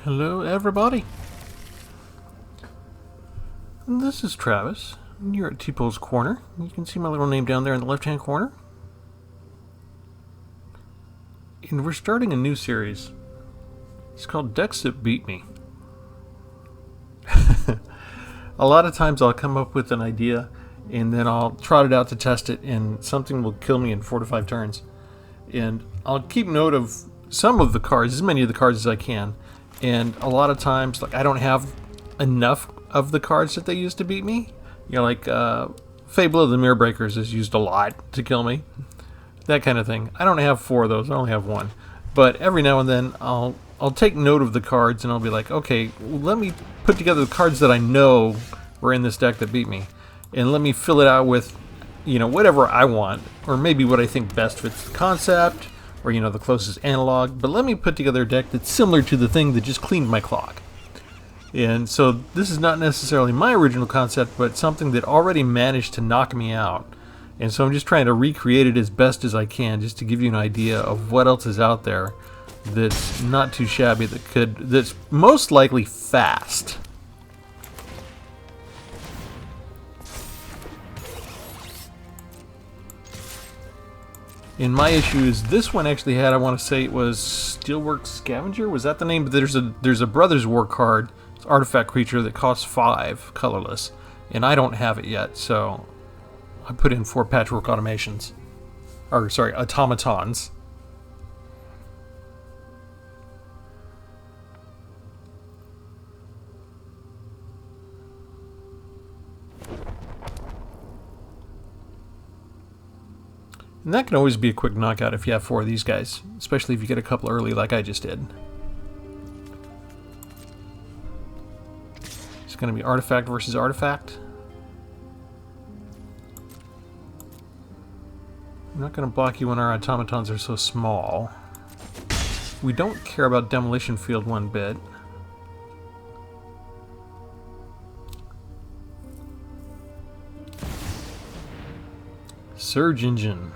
Hello everybody, and this is Travis. You're at Tpull's Corner. You can see my little name down there in the left hand corner. And we're starting a new series. It's called Decks That Beat Me. A lot of times I'll come up with an idea and then I'll trot it out to test it and something will kill me in 4 to 5 turns. And I'll keep note of some of the cards, as many of the cards as I can. And a lot of times, like, I don't have enough of the cards that they use to beat me. You know, like Fable of the Mirror Breakers is used a lot to kill me. That kind of thing. I don't have 4 of those. I only have 1. But every now and then, I'll take note of the cards and I'll be like, okay, well, let me put together the cards that I know were in this deck that beat me, and let me fill it out with, you know, whatever I want, or maybe what I think best fits the concept, or, you know, the closest analog. But let me put together a deck that's similar to the thing that just cleaned my clock. And so this is not necessarily my original concept, but something that already managed to knock me out. And so I'm just trying to recreate it as best as I can, just to give you an idea of what else is out there that's not too shabby, that's most likely fast. And my issue is this one actually had, I want to say it was Steelwork Scavenger? Was that the name? But there's a Brothers War card. It's an artifact creature that costs 5, colorless. And I don't have it yet, so I put in 4 patchwork automations. Or, sorry, automatons. And that can always be a quick knockout if you have 4 of these guys, especially if you get a couple early like I just did. It's going to be artifact versus artifact. I'm not going to block you when our automatons are so small. We don't care about Demolition Field one bit. Surge Engine.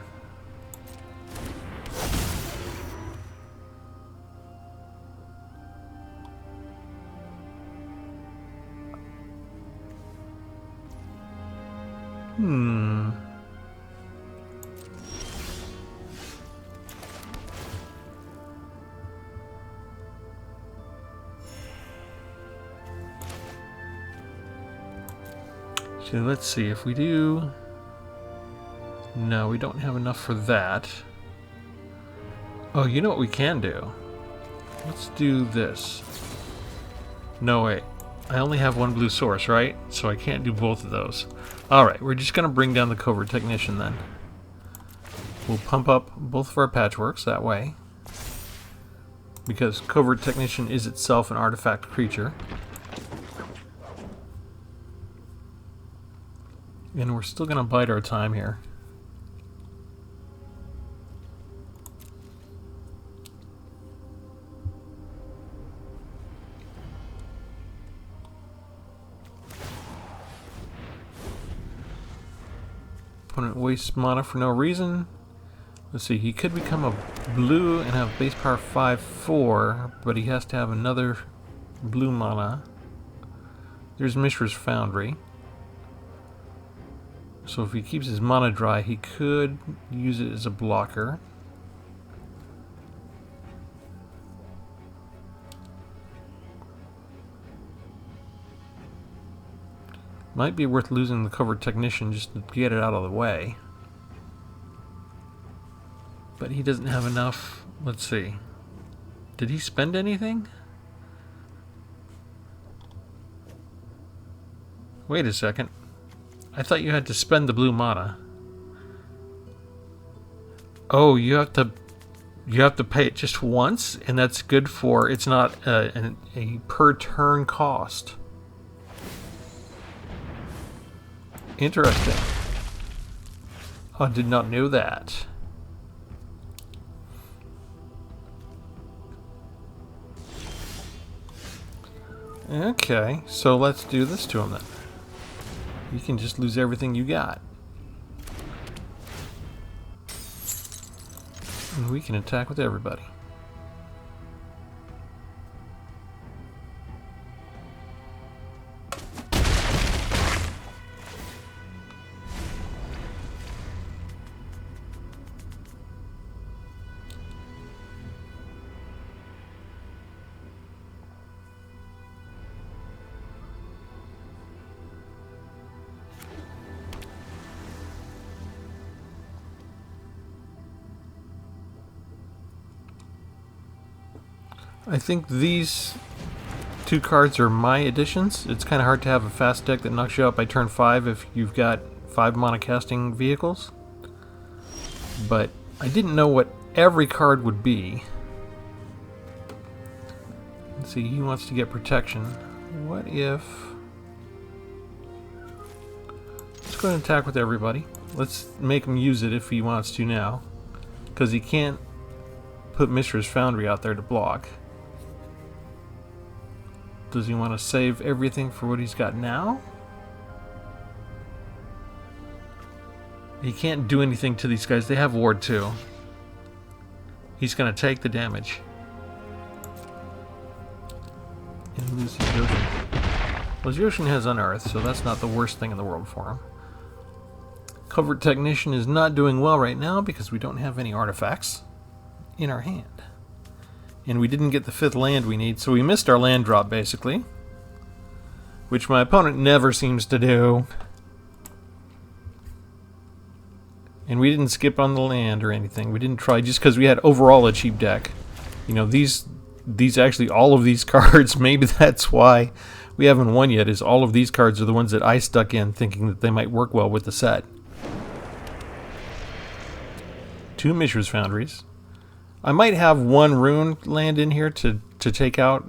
So let's see if we do. No, we don't have enough for that. Oh, you know what we can do? Let's do this. No, wait. I only have 1 blue source, right? So I can't do both of those. Alright, we're just going to bring down the Covert Technician then. We'll pump up both of our patchworks that way, because Covert Technician is itself an artifact creature. And we're still going to bide our time here. Opponent wastes mana for no reason. Let's see, he could become a blue and have base power 5/4, but he has to have another blue mana. There's Mishra's Foundry. So if he keeps his mana dry, he could use it as a blocker. Might be worth losing the Covert Technician just to get it out of the way. But he doesn't have enough. Let's see. Did he spend anything? Wait a second. I thought you had to spend the blue mana. Oh, you have to pay it just once, and that's good for, it's not a per turn cost. Interesting. I did not know that. Okay, so let's do this to him then. You can just lose everything you got. And we can attack with everybody. I think these two cards are my additions. It's kind of hard to have a fast deck that knocks you out by turn 5 if you've got 5 mana casting vehicles. But I didn't know what every card would be. Let's see, he wants to get protection. What if... Let's go ahead and attack with everybody. Let's make him use it if he wants to now. Because he can't put Mishra's Foundry out there to block. Does he want to save everything for what he's got now? He can't do anything to these guys. They have Ward 2. He's going to take the damage. And lose his Yotion. Well, his Yotion has Unearth, so that's not the worst thing in the world for him. Covert Technician is not doing well right now because we don't have any artifacts in our hand. And we didn't get the 5th land we need, so we missed our land drop, basically. Which my opponent never seems to do. And we didn't skip on the land or anything. We didn't try just because we had overall a cheap deck. You know, these actually, all of these cards, maybe that's why we haven't won yet, is all of these cards are the ones that I stuck in thinking that they might work well with the set. 2 Mishra's Foundries. I might have 1 rune land in here to take out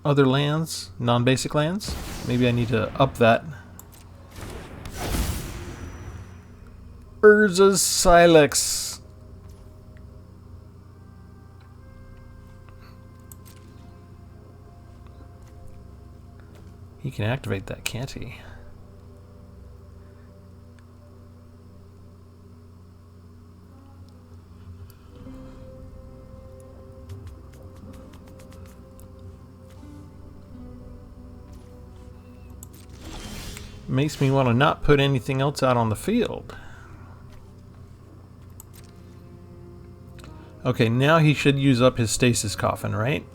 other lands, non-basic lands. Maybe I need to up that. Urza's Silex. He can activate that, can't he? Makes me want to not put anything else out on the field. Okay, now he should use up his stasis coffin, right?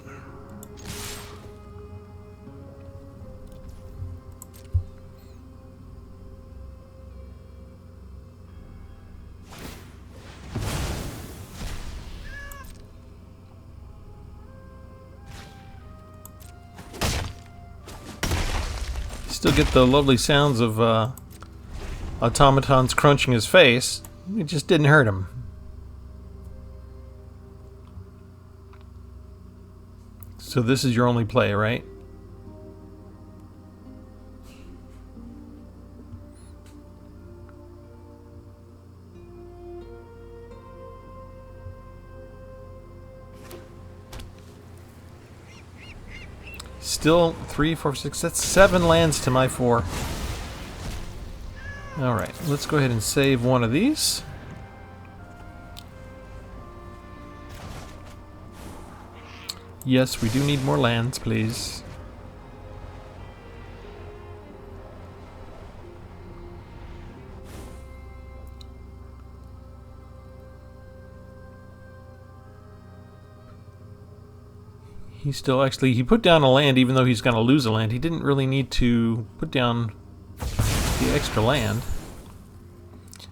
Still get the lovely sounds of automatons crunching his face. It just didn't hurt him. So this is your only play, right? Still 3, 4, 6, that's 7 lands to my 4. Alright, let's go ahead and save one of these. Yes, we do need more lands, please. He still actually, he put down a land even though he's going to lose a land. He didn't really need to put down the extra land.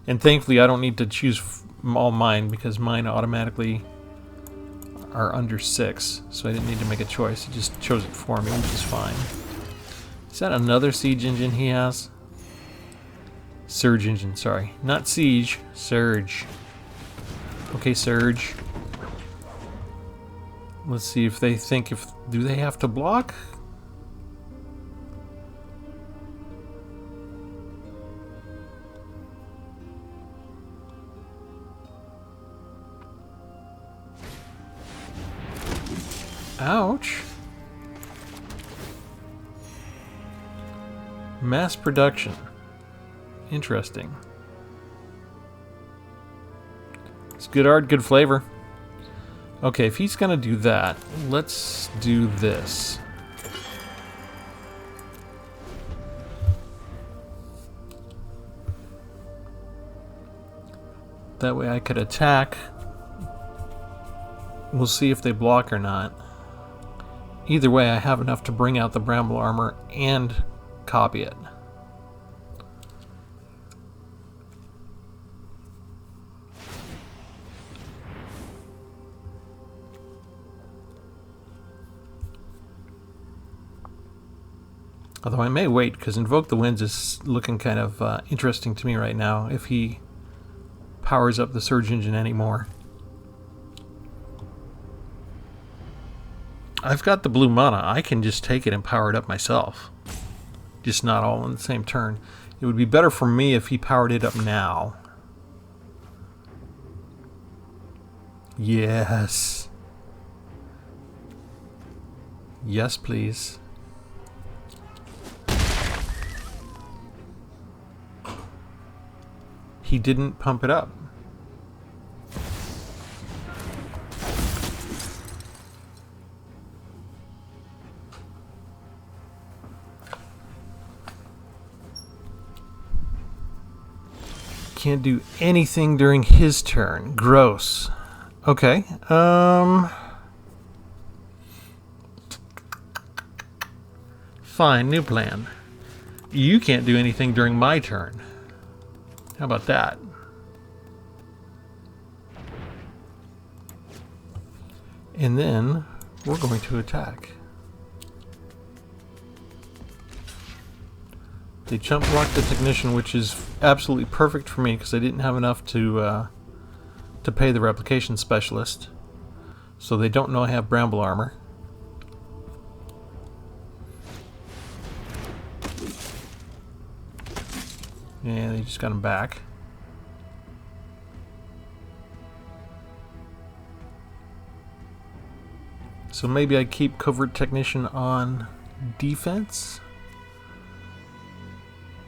And thankfully I don't need to choose all mine because mine automatically are under 6. So I didn't need to make a choice. It just chose it for me, which is fine. Is that another siege engine he has? Surge engine, sorry. Not siege, surge. Okay, surge. Let's see if they think do they have to block? Ouch. Mass production. Interesting. It's good art, good flavor. Okay, if he's gonna do that, let's do this. That way I could attack. We'll see if they block or not. Either way, I have enough to bring out the Bramble Armor and copy it. Although I may wait, because Invoke the Winds is looking kind of interesting to me right now, if he powers up the Surge Engine anymore. I've got the blue mana. I can just take it and power it up myself. Just not all in the same turn. It would be better for me if he powered it up now. Yes. Yes, please. He didn't pump it up. Can't do anything during his turn. Gross. Okay. Fine, new plan. You can't do anything during my turn. How about that? And then we're going to attack. They chump block the Technician, which is absolutely perfect for me because I didn't have enough to pay the Replication Specialist. So they don't know I have Bramble Armor. And they just got him back. So maybe I keep Covert Technician on defense.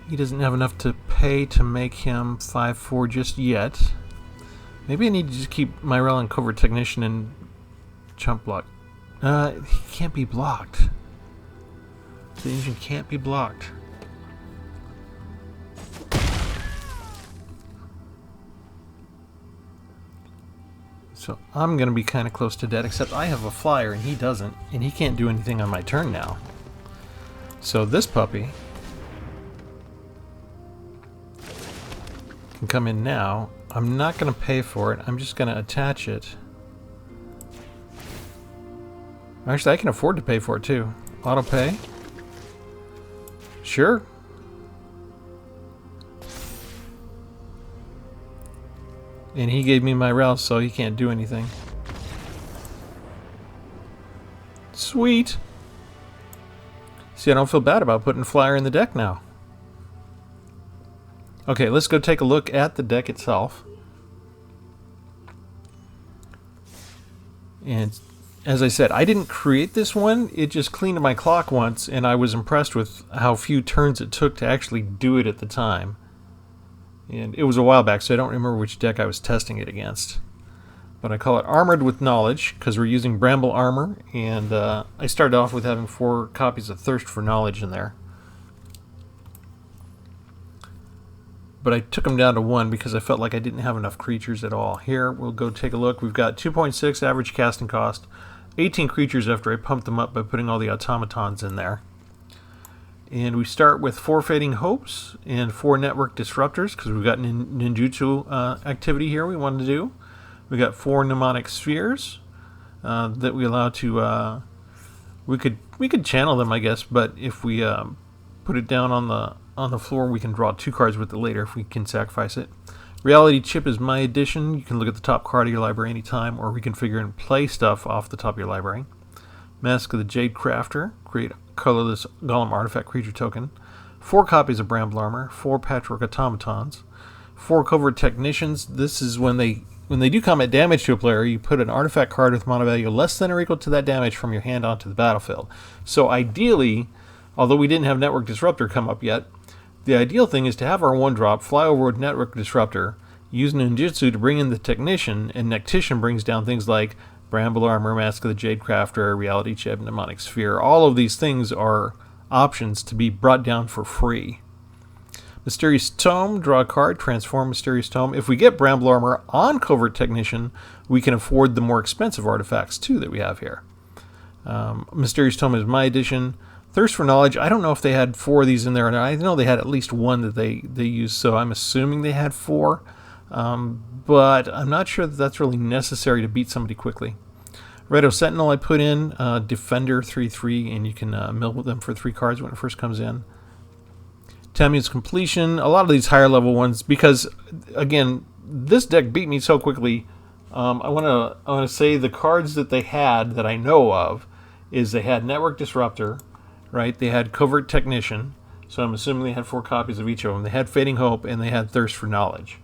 He doesn't have enough to pay to make him 5/4 just yet. Maybe I need to just keep Myrel and Covert Technician and chump block. He can't be blocked. The engine can't be blocked. So I'm going to be kind of close to dead, except I have a flyer and he doesn't, and he can't do anything on my turn now. So this puppy can come in now. I'm not going to pay for it. I'm just going to attach it. Actually, I can afford to pay for it too. Auto pay. Sure. And he gave me my Myrel, so he can't do anything. Sweet. See, I don't feel bad about putting Flyer in the deck now. Okay, let's go take a look at the deck itself. And as I said, I didn't create this one. It just cleaned my clock once, and I was impressed with how few turns it took to actually do it at the time. And it was a while back, so I don't remember which deck I was testing it against. But I call it Armored with Knowledge, because we're using Bramble Armor, and I started off with having 4 copies of Thirst for Knowledge in there. But I took them down to 1 because I felt like I didn't have enough creatures at all. Here, we'll go take a look. We've got 2.6 average casting cost, 18 creatures after I pumped them up by putting all the automatons in there. And we start with 4 Fading Hopes and 4 Network Disruptors, because we've got ninjutsu activity here we wanted to do. We got 4 Mnemonic Spheres that we allow to... we could channel them, I guess, but if we put it down on the floor, we can draw 2 cards with it later if we can sacrifice it. Reality Chip is my addition. You can look at the top card of your library anytime, or reconfigure and play stuff off the top of your library. Mask of the Jade Crafter, create a colorless Golem artifact creature token. 4 copies of Bramble Armor, 4 Patchwork Automatons, 4 Covert Technicians. This is when they do combat damage to a player, you put an artifact card with mana value less than or equal to that damage from your hand onto the battlefield. So ideally, although we didn't have Network Disruptor come up yet, the ideal thing is to have our 1-drop, fly over with Network Disruptor, use ninjutsu to bring in the Technician, and Nectician brings down things like Bramble Armor, Mask of the Jade Crafter, Reality Chip, Mnemonic Sphere. All of these things are options to be brought down for free. Mysterious Tome, draw a card, transform Mysterious Tome. If we get Bramble Armor on Covert Technician, we can afford the more expensive artifacts too that we have here. Mysterious Tome is my addition. Thirst for Knowledge, I don't know if they had 4 of these in there, and I know they had at least 1 that they used, so I'm assuming they had 4. But I'm not sure that that's really necessary to beat somebody quickly. Redo Sentinel I put in, Defender 3/3, and you can mill them for 3 cards when it first comes in. Tamiya's Completion, a lot of these higher level ones, because again, this deck beat me so quickly. I want to say the cards that they had that I know of is they had Network Disruptor, right? They had Covert Technician, so I'm assuming they had 4 copies of each of them. They had Fading Hope, and they had Thirst for Knowledge.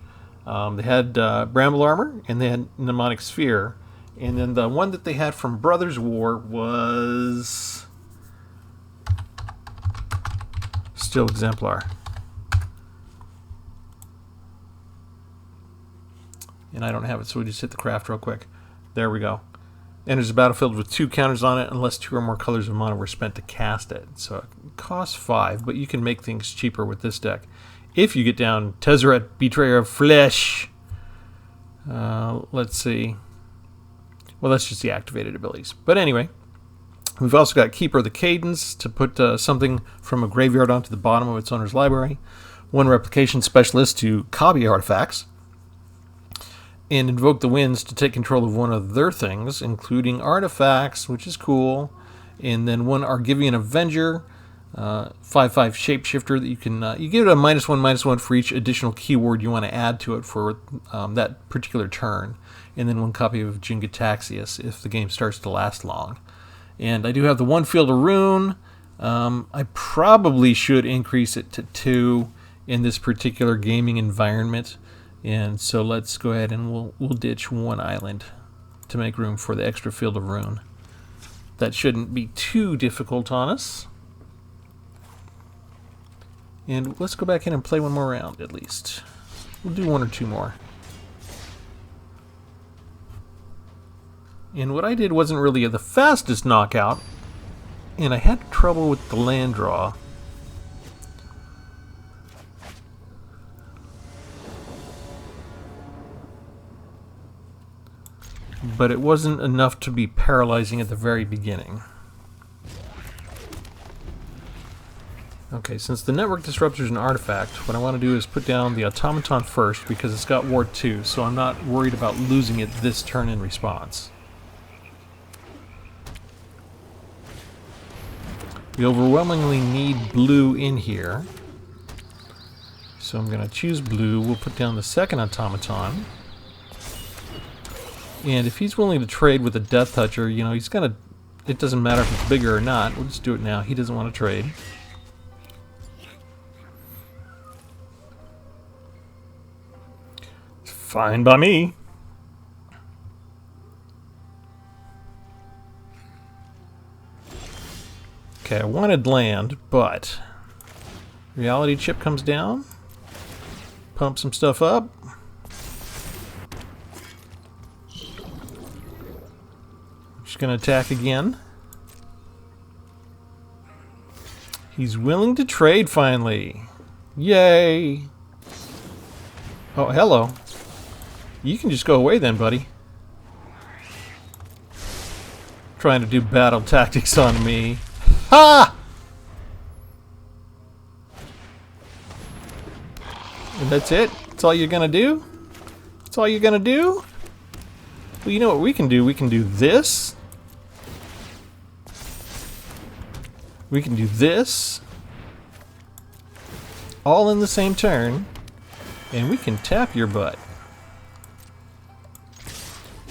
They had Bramble Armor, and they had Mnemonic Sphere. And then the one that they had from Brothers War was Steel Exemplar. And I don't have it, so we just hit the craft real quick. There we go. Enters the battlefield with 2 counters on it unless 2 or more colors of mana were spent to cast it. So it costs 5, but you can make things cheaper with this deck. If you get down Tezzeret, Betrayer of Flesh. Let's see. Well, that's just the activated abilities. But anyway, we've also got Keeper of the Cadence to put something from a graveyard onto the bottom of its owner's library. 1 Replication Specialist to copy artifacts. And Invoke the Winds to take control of one of their things, including artifacts, which is cool. And then 1 Argivian Avenger, 5/5 Shapeshifter that you can you give it a -1/-1 for each additional keyword you want to add to it for that particular turn. And then 1 copy of Jin-Gitaxias if the game starts to last long. And I do have the 1 Field of Ruin. I probably should increase it to 2 in this particular gaming environment. And so let's go ahead and we'll ditch 1 island to make room for the extra Field of Ruin. That shouldn't be too difficult on us. And let's go back in and play 1 more round at least. We'll do 1 or 2 more. And what I did wasn't really the fastest knockout, and I had trouble with the land draw. But it wasn't enough to be paralyzing at the very beginning. Okay, since the Network Disruptor is an artifact, what I want to do is put down the Automaton first because it's got Ward 2, so I'm not worried about losing it this turn in response. We overwhelmingly need blue in here. So I'm going to choose blue. We'll put down the second Automaton. And if he's willing to trade with a Death Toucher, you know, he's going to... It doesn't matter if it's bigger or not. We'll just do it now. He doesn't want to trade. Fine by me. Okay, I wanted land, but Reality Chip comes down, pump some stuff up. Just gonna attack again. He's willing to trade finally. Yay! Oh, hello. You can just go away then, buddy. Trying to do battle tactics on me. Ha! And that's it? That's all you're gonna do? That's all you're gonna do? Well, you know what we can do? We can do this. We can do this. All in the same turn. And we can tap your butt.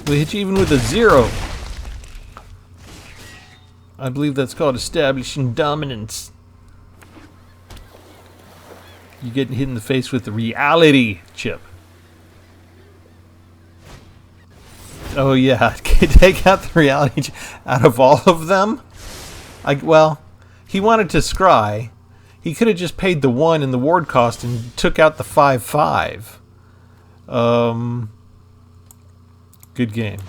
We hit you even with a 0. I believe that's called establishing dominance. You get hit in the face with the Reality Chip. Oh yeah, take out the Reality Chip out of all of them? Well, he wanted to scry. He could have just paid the 1 in the ward cost and took out the 5/5. Good game.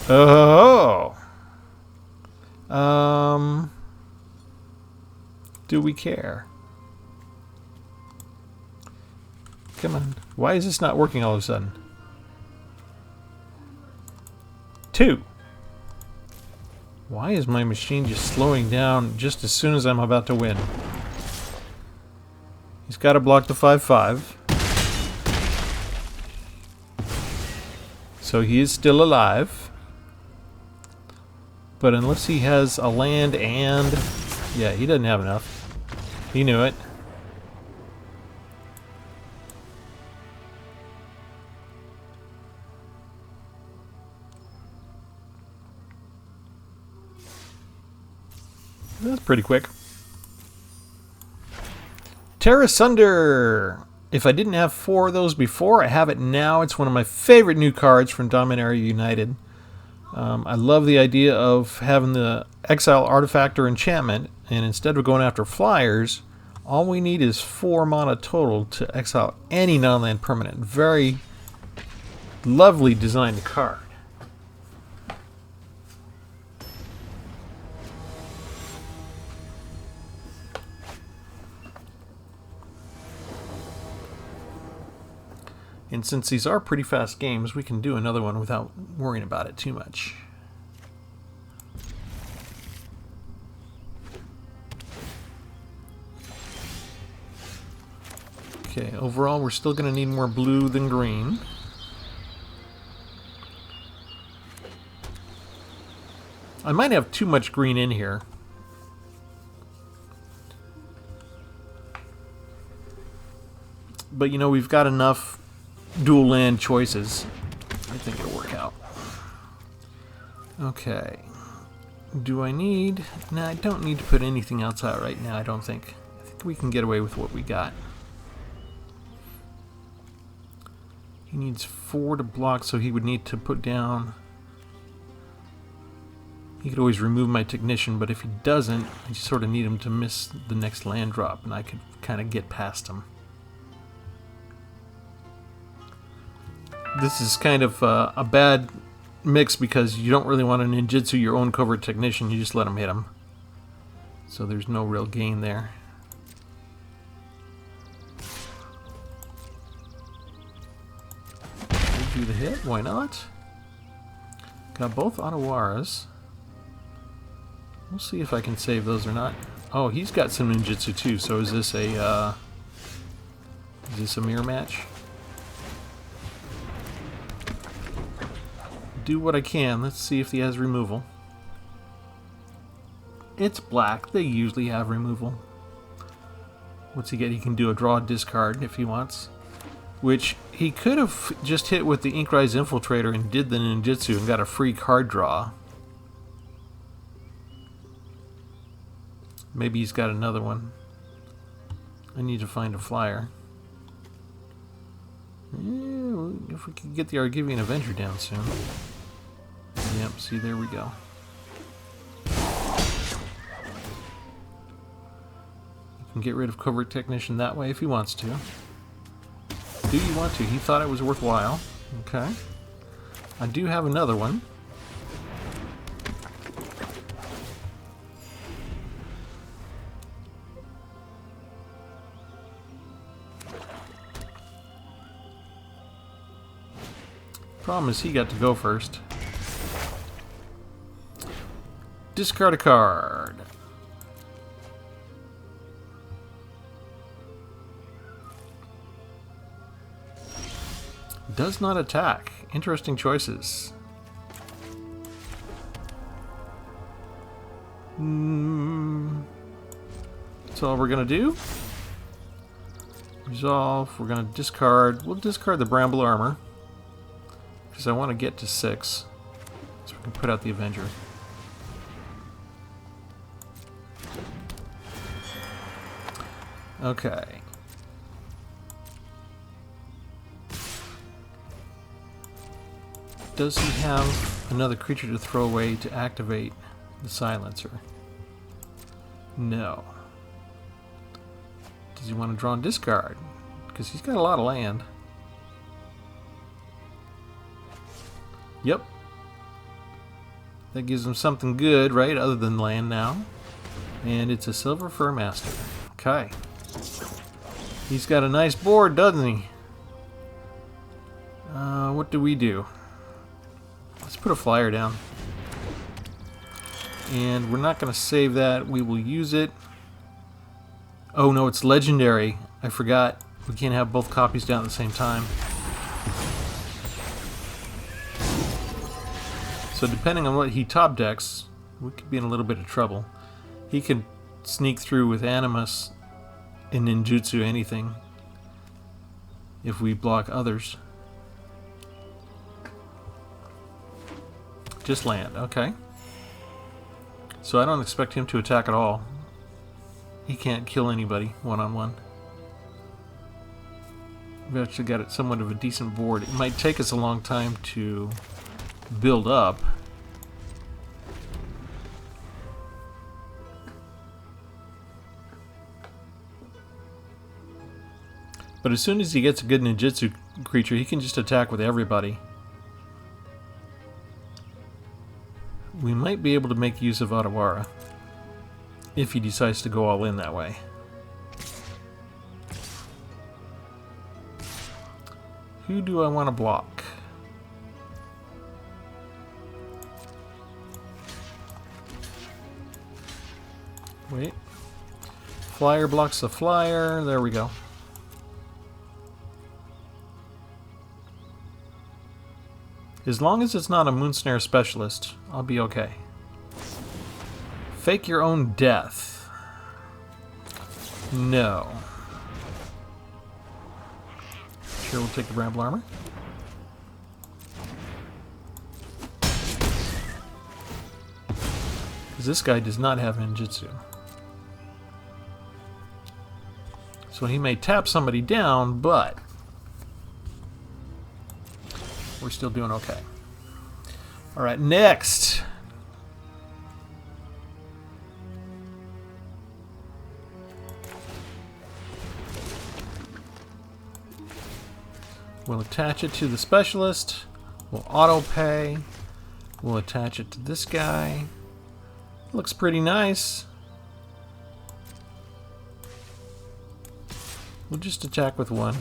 Oh. Do we care? Come on. Why is this not working all of a sudden? 2. Why is my machine just slowing down just as soon as I'm about to win? He's got to block the 5/5. So he is still alive. But unless he has a land and... yeah, he doesn't have enough. He knew it. That's pretty quick. Terra Sunder! If I didn't have 4 of those before, I have it now. It's one of my favorite new cards from Dominaria United. I love the idea of having the Exile Artifact or Enchantment, and instead of going after flyers, all we need is 4 mana total to exile any non-land permanent. Very lovely designed card. And since these are pretty fast games, we can do another one without worrying about it too much. Okay, overall we're still going to need more blue than green. I might have too much green in here. But you know, we've got enough dual land choices. I think it'll work out. Okay. Do I need... no, I don't need to put anything else out right now, I don't think. I think we can get away with what we got. He needs 4 to block, so he would need to put down... he could always remove my Technician, but if he doesn't, I just sort of need him to miss the next land drop, and I could kind of get past him. This is kind of a bad mix because you don't really want to ninjutsu your own covert Technician, you just let him hit him. So there's no real gain there. We'll do the hit, why not? Got both Ottawaras. We'll see if I can save those or not. Oh, he's got some ninjutsu too, so is this a mirror match? Do what I can. Let's see if he has removal. It's black. They usually have removal. What's he get? He can do a draw discard if he wants. Which he could have just hit with the Inkrise Infiltrator and did the ninjutsu and got a free card draw. Maybe he's got another one. I need to find a flyer. Yeah, if we could get the Argivian Avenger down soon. Yep, see, there we go. You can get rid of Covert Technician that way if he wants to. Do you want to? He thought it was worthwhile. Okay. I do have another one. Problem is he got to go first. Discard a card. Does not attack. Interesting choices. That's all we're gonna do. Resolve. We're gonna discard. We'll discard the Bramble Armor. Because I want to get to 6, so we can put out the Avenger. Okay. Does he have another creature to throw away to activate the Silencer? No. Does he want to draw and discard? Because he's got a lot of land. Yep. That gives him something good, right, other than land now. And it's a Silver Fur Master. Okay. He's got a nice board, doesn't he? What do we do? Let's put a flyer down. And we're not going to save that. We will use it. Oh no, it's legendary. I forgot. We can't have both copies down at the same time. So depending on what he top decks, we could be in a little bit of trouble. He can sneak through with Animus and Ninjutsu anything if we block others. Just land, okay. So I don't expect him to attack at all. He can't kill anybody one-on-one. We've actually got it somewhat of a decent board. It might take us a long time to build up. But as soon as he gets a good ninjutsu creature, he can just attack with everybody. We might be able to make use of Otawara if he decides to go all in that way. Who do I want to block? Wait. Flyer blocks the flyer. There we go. As long as it's not a Moonsnare specialist, I'll be okay. Fake your own death. No. Sure, we'll take the Bramble Armor. Because this guy does not have ninjutsu. So he may tap somebody down, but we're still doing okay. Alright, next. We'll attach it to the specialist. We'll auto pay. We'll attach it to this guy. Looks pretty nice. We'll just attack with one.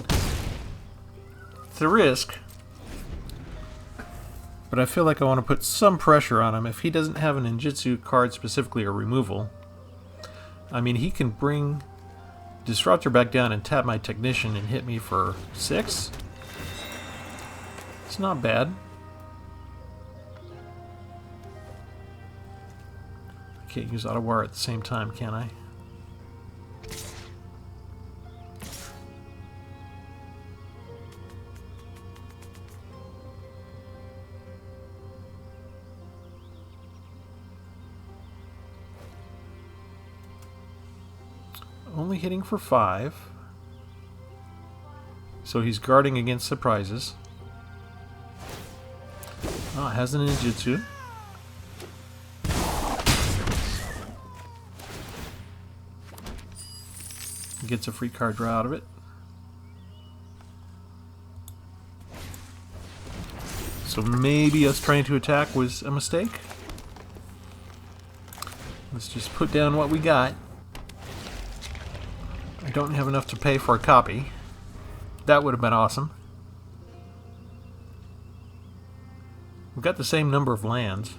It's a risk. But I feel like I want to put some pressure on him. If he doesn't have a ninjutsu card specifically or removal, I mean, he can bring Disruptor back down and tap my Technician and hit me for 6. It's not bad. I can't use Otawara at the same time, can I? Only hitting for 5. So he's guarding against surprises. Oh, it has a ninjutsu. Gets a free card draw out of it. So maybe us trying to attack was a mistake. Let's just put down what we got. I don't have enough to pay for a copy. That would have been awesome. We've got the same number of lands.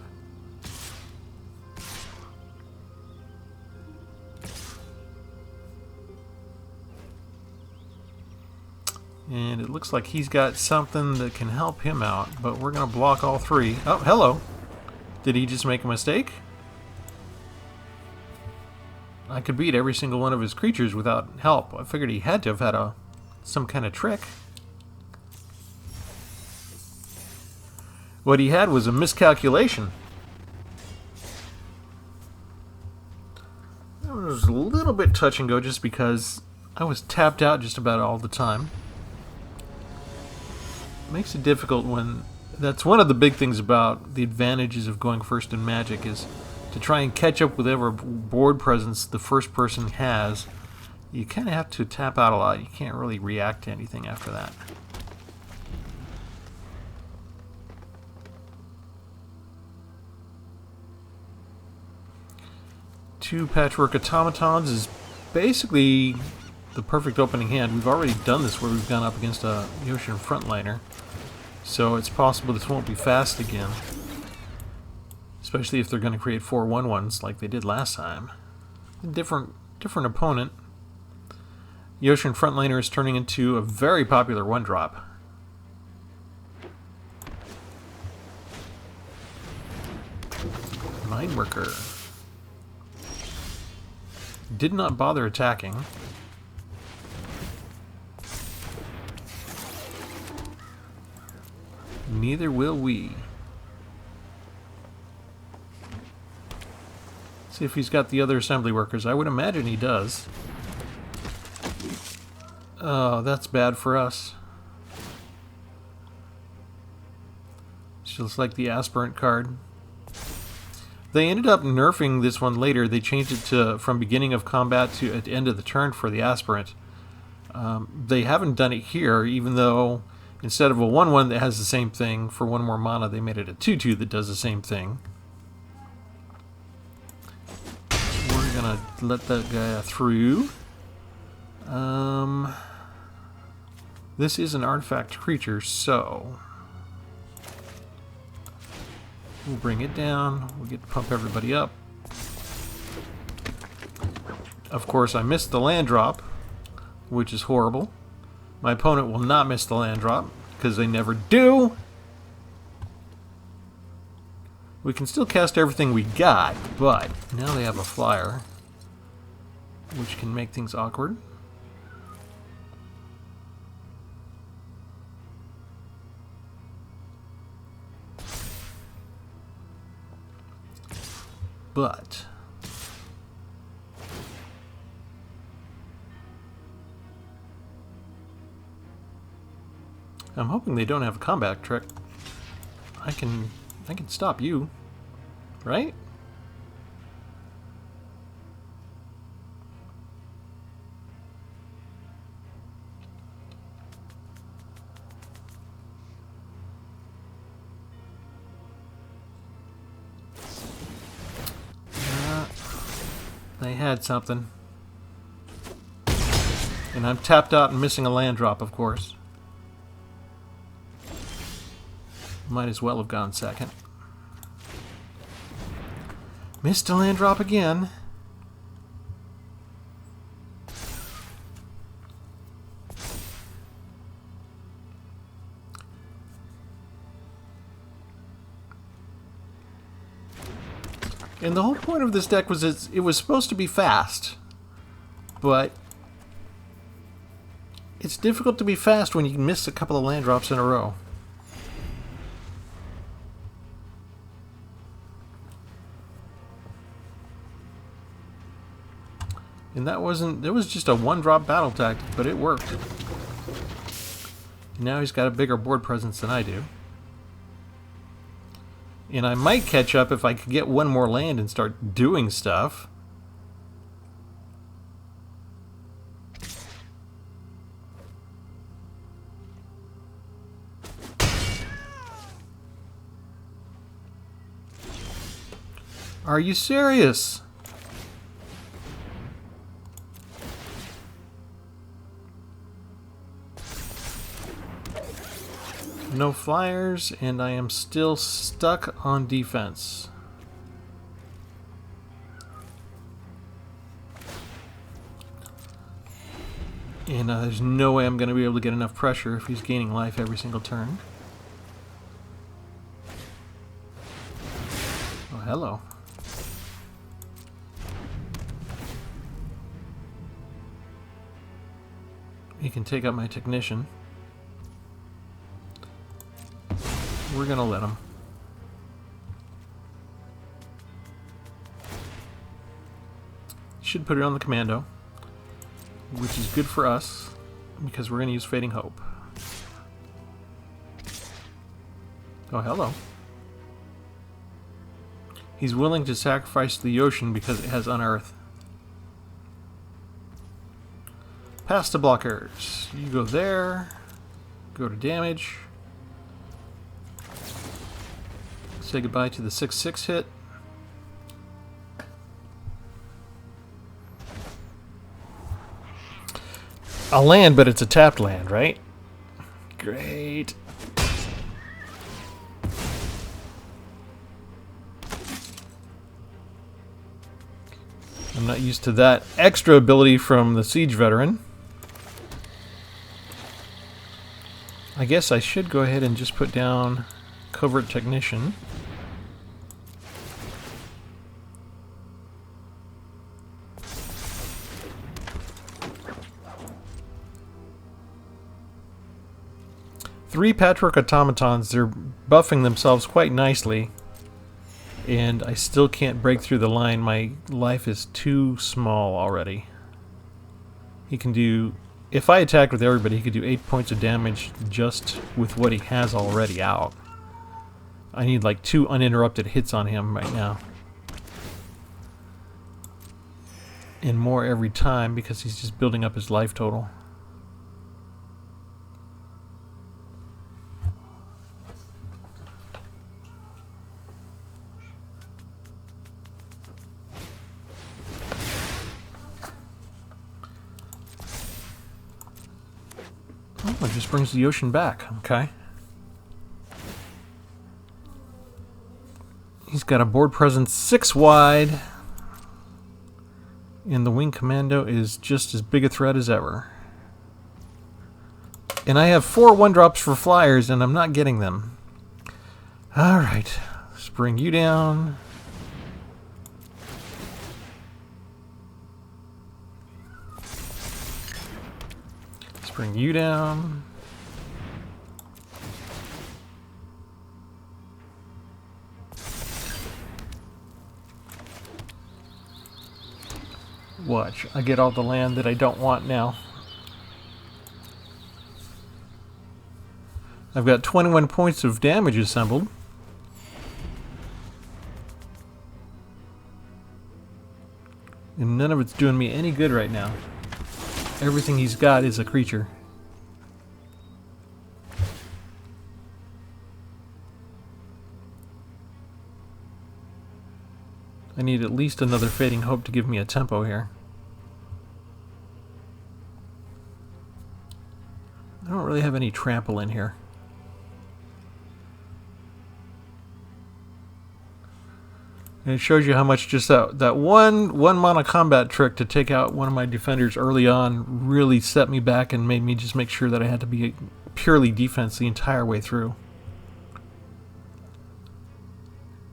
And it looks like he's got something that can help him out, but we're going to block all 3. Oh, hello. Did he just make a mistake? I could beat every single one of his creatures without help. I figured he had to have had some kind of trick. What he had was a miscalculation. It was a little bit touch and go just because I was tapped out just about all the time. It makes it difficult when... That's one of the big things about the advantages of going first in Magic is to try and catch up with whatever board presence the first person has. You kind of have to tap out a lot. You can't really react to anything after that. Two Patchwork Automatons is basically the perfect opening hand. We've already done this where we've gone up against a Yoshin frontliner, so it's possible this won't be fast again, especially if they're going to create 4 1/1s like they did last time. Different opponent. Yoshin frontliner is turning into a very popular 1-drop. Mineworker. Did not bother attacking. Neither will we. See if he's got the other assembly workers. I would imagine he does. Oh, that's bad for us. Just like the aspirant card. They ended up nerfing this one later. They changed it to from beginning of combat to at the end of the turn for the aspirant. They haven't done it here, even though instead of a 1/1 that has the same thing for 1 more mana, they made it a 2/2 that does the same thing. We're gonna let that guy through. This is an artifact creature, so we'll bring it down. We'll get to pump everybody up. Of course, I missed the land drop, which is horrible. My opponent will not miss the land drop, because they never do. We can still cast everything we got, but now they have a flyer, which can make things awkward. But I'm hoping they don't have a combat trick. I can stop you, right? They had something. And I'm tapped out and missing a land drop, of course. Might as well have gone second. Missed a land drop again. And the whole point of this deck was it was supposed to be fast, but it's difficult to be fast when you miss a couple of land drops in a row. And that was just a 1-drop battle tactic, but it worked. Now he's got a bigger board presence than I do. And I might catch up if I could get one more land and start doing stuff. Are you serious? No flyers, and I am still stuck on defense. And there's no way I'm going to be able to get enough pressure if he's gaining life every single turn. Oh, hello. He can take out my technician. We're gonna let him. Should put it on the commando, which is good for us because we're gonna use Fading Hope. Oh, hello. He's willing to sacrifice the ocean because it has Unearth. Pass to blockers. You go there. Go to damage. Say goodbye to the 6/6 hit. A land, but it's a tapped land, right? Great. I'm not used to that extra ability from the Siege Veteran. I guess I should go ahead and just put down Covert Technician. 3 patchwork automatons. They're buffing themselves quite nicely. And I still can't break through the line. My life is too small already. He can do... If I attacked with everybody, he could do 8 points of damage just with what he has already out. I need like 2 uninterrupted hits on him right now. And more every time because he's just building up his life total. Oh, it just brings the ocean back. Okay. He's got a board presence 6 wide. And the Wing Commando is just as big a threat as ever. And I have 4 1-drops for flyers, and I'm not getting them. Alright. Let's bring you down. Let's bring you down. Watch, I get all the land that I don't want now. I've got 21 points of damage assembled. And none of it's doing me any good right now. Everything he's got is a creature. I need at least another Fading Hope to give me a tempo here. I don't really have any trample in here. And it shows you how much just that one mana combat trick to take out one of my defenders early on really set me back and made me just make sure that I had to be purely defense the entire way through.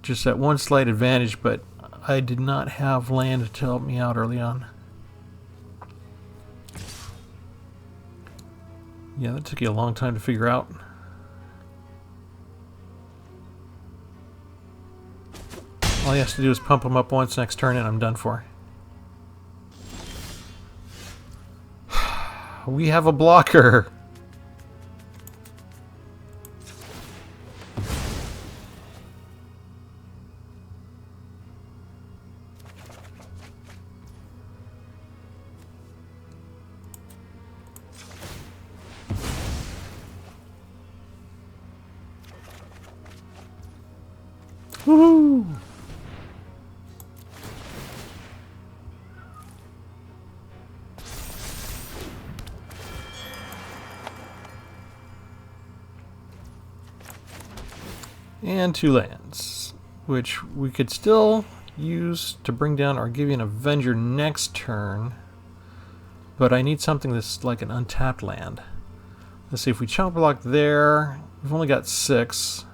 Just that one slight advantage, but I did not have land to help me out early on. Yeah, that took you a long time to figure out. All he has to do is pump him up once next turn and I'm done for. We have a blocker! Woohoo! And 2 lands, which we could still use to bring down Argivian Avenger next turn, but I need something that's like an untapped land. Let's see, if we chump block there, we've only got 6.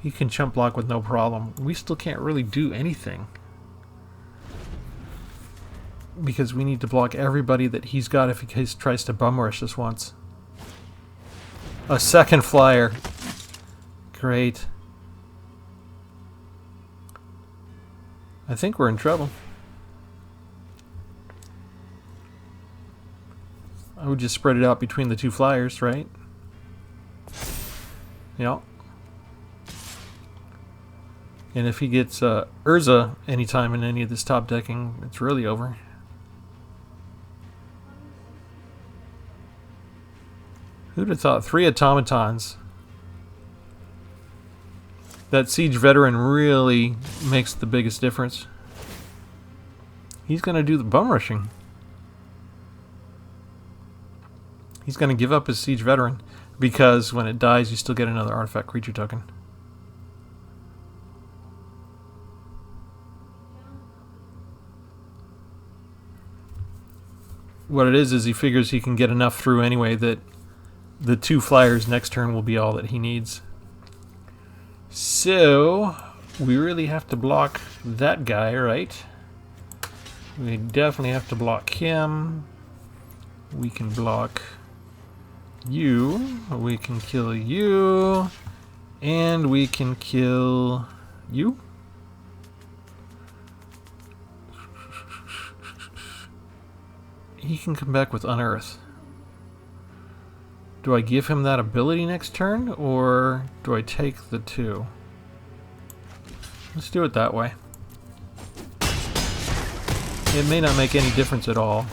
He can chump block with no problem. We still can't really do anything because we need to block everybody that he's got if he tries to bum rush us once. A second flyer. Great. I think we're in trouble. I would just spread it out between the 2 flyers, right? Yeah. And if he gets Urza anytime in any of this top decking, it's really over. Who'd have thought 3 automatons? That Siege Veteran really makes the biggest difference. He's going to do the bum rushing. He's going to give up his Siege Veteran because when it dies you still get another artifact creature token. What it is he figures he can get enough through anyway that the 2 flyers next turn will be all that he needs. So, we really have to block that guy, right? We definitely have to block him. We can block you. We can kill you. And we can kill you. He can come back with Unearth. Do I give him that ability next turn, or do I take the 2? Let's do it that way. It may not make any difference at all.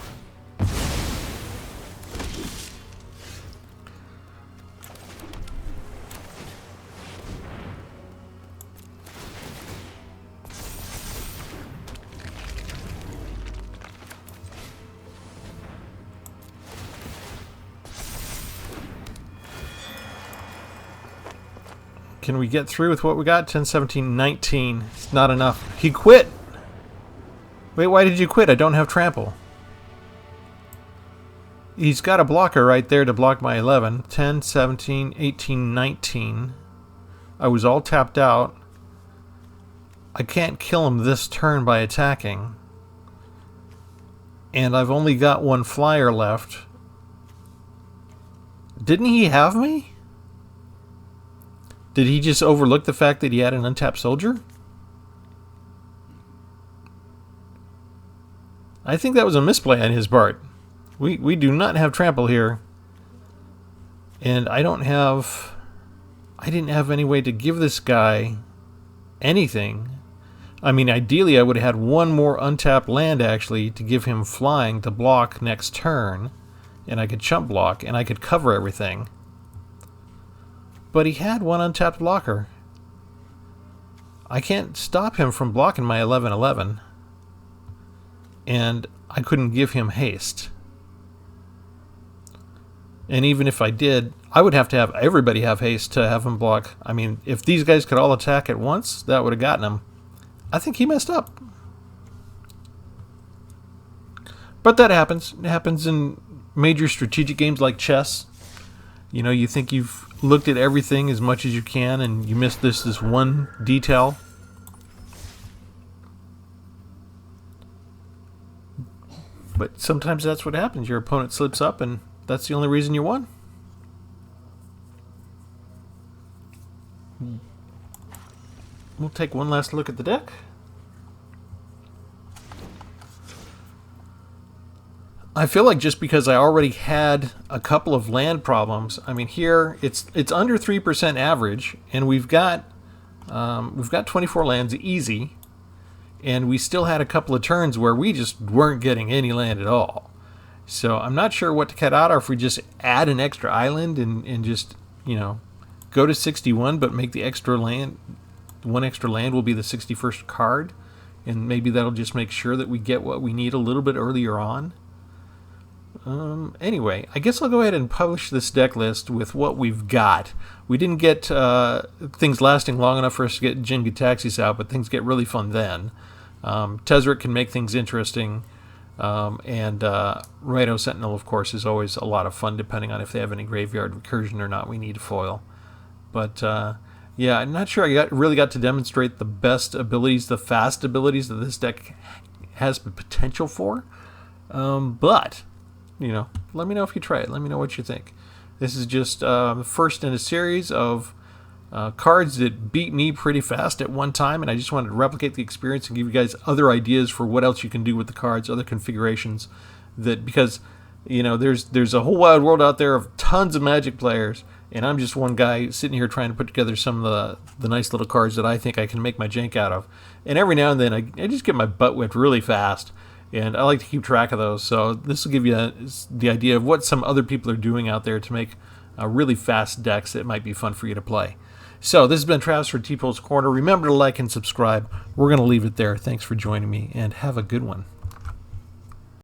Can we get through with what we got? 10, 17, 19. It's not enough. He quit! Wait, why did you quit? I don't have trample. He's got a blocker right there to block my 11. 10, 17, 18, 19. I was all tapped out. I can't kill him this turn by attacking. And I've only got 1 flyer left. Didn't he have me? Did he just overlook the fact that he had an untapped soldier? I think that was a misplay on his part. We do not have trample here. And I didn't have any way to give this guy anything. I mean, ideally I would have had 1 more untapped land actually to give him flying to block next turn. And I could chump block and I could cover everything. But he had 1 untapped blocker. I can't stop him from blocking my 11/11. And I couldn't give him haste. And even if I did, I would have to have everybody have haste to have him block. I mean, if these guys could all attack at once, that would have gotten him. I think he messed up. But that happens. It happens in major strategic games like chess. You know, you think you've looked at everything as much as you can and you miss this one detail. But sometimes that's what happens. Your opponent slips up and that's the only reason you won. We'll take one last look at the deck. I feel like just because I already had a couple of land problems, I mean here it's under 3% average, and we've got 24 lands easy, and we still had a couple of turns where we just weren't getting any land at all. So I'm not sure what to cut out, or if we just add an extra island and just, you know, go to 61, but make the extra land, 1 extra land will be the 61st card, and maybe that'll just make sure that we get what we need a little bit earlier on. Anyway, I guess I'll go ahead and publish this deck list with what we've got. We didn't get things lasting long enough for us to get Jin Gitaxias out, but things get really fun then. Tezzeret can make things interesting, and Rhino Sentinel, of course, is always a lot of fun, depending on if they have any graveyard recursion or not we need to foil. But yeah, I'm not sure I really got to demonstrate the best abilities, the fast abilities that this deck has the potential for. But you know, let me know if you try it. Let me know what you think. This is just the first in a series of cards that beat me pretty fast at one time, and I just wanted to replicate the experience and give you guys other ideas for what else you can do with the cards, other configurations. That because, you know, there's a whole wide world out there of tons of Magic players, and I'm just one guy sitting here trying to put together some of the nice little cards that I think I can make my jank out of. And every now and then I just get my butt whipped really fast. And I like to keep track of those, so this will give you the idea of what some other people are doing out there to make really fast decks that might be fun for you to play. So this has been Travis for Tpull's Corner. Remember to like and subscribe. We're going to leave it there. Thanks for joining me, and have a good one.